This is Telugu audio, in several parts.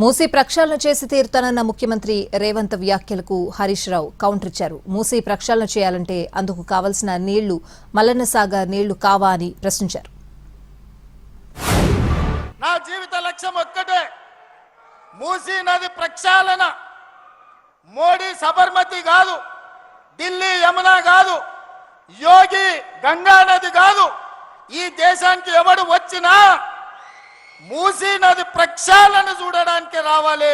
మూసీ ప్రక్షాళన చేసి తీరుతానన్న ముఖ్యమంత్రి రేవంత్ వ్యాఖ్యలకు హరీష్ రావు కౌంటర్ ఇచ్చారు. మూసీ ప్రక్షాళన చేయాలంటే అందుకు కావలసిన నీళ్లు మల్లన్న సాగర్ నీళ్లు కావా అని ప్రశ్నించారు. నా జీవిత లక్ష్యం ఒక్కటే, మూసీ నది ప్రక్షాళన. మోడీ సబర్మతి కాదు, ఢిల్లీ యమునా కాదు, యోగి గంగా నది కాదు. ఈ దేశానికి ఎవడు వచ్చినా మూసీ నది ప్రక్షాళన చూడడానికి రావాలి.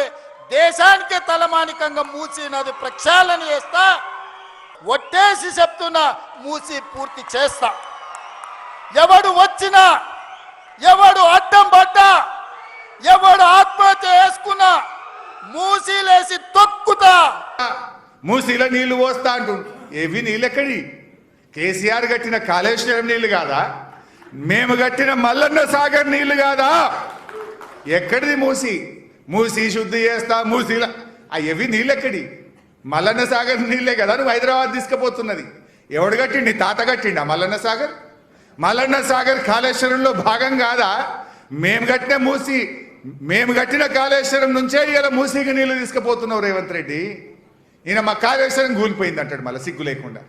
దేశానికి తలమానికంగా మూసీ నది ప్రక్షాళన చేస్తా, ఒట్టేసి చెప్తున్నా, మూసీ పూర్తి చేస్తా. ఎవడు వచ్చినా, ఎవడు అడ్డం పడ్డా, ఎవడు ఆత్మహత్య చేసుకున్నా మూసీలేసి తొక్కుతా. మూసీలో నీళ్లు పోస్తా అంటు ఏవి నీళ్ళెక్కడి? కేసీఆర్ కట్టిన కాళేశ్వరం నీళ్లు కాదా? మేము కట్టిన మల్లన్న సాగర్ నీళ్లు కాదా? ఎక్కడిది మూసీ? మూసీ శుద్ధి చేస్తా, మూసీల అవి నీళ్ళెక్కడి? మల్లన్న సాగర్ నీళ్ళే కదా నువ్వు హైదరాబాద్ తీసుకుపోతున్నది. ఎవడు కట్టిండి? తాత కట్టిండా మల్లన్న సాగర్? మల్లన్న సాగర్ కాళేశ్వరంలో భాగం కాదా? మేము కట్టిన మూసీ, మేము కట్టిన కాళేశ్వరం నుంచే ఇలా మూసీకి నీళ్లు తీసుకుపోతున్నావు రేవంత్ రెడ్డి. ఈయన మా కాళేశ్వరం కూలిపోయింది అంటాడు మళ్ళీ సిగ్గు లేకుండా.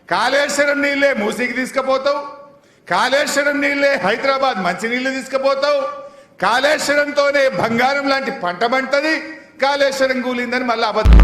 కాళేశ్వరం నీళ్ళే మూసీకి తీసుకుపోతావు, కాళేశ్వరం నీళ్ళే హైదరాబాద్ మంచినీళ్ళు తీసుకుపోతావు, కాళేశ్వరంతోనే బంగారం లాంటి పంట పంటది, కాళేశ్వరం కూలిందని మళ్ళీ అబద్ధం.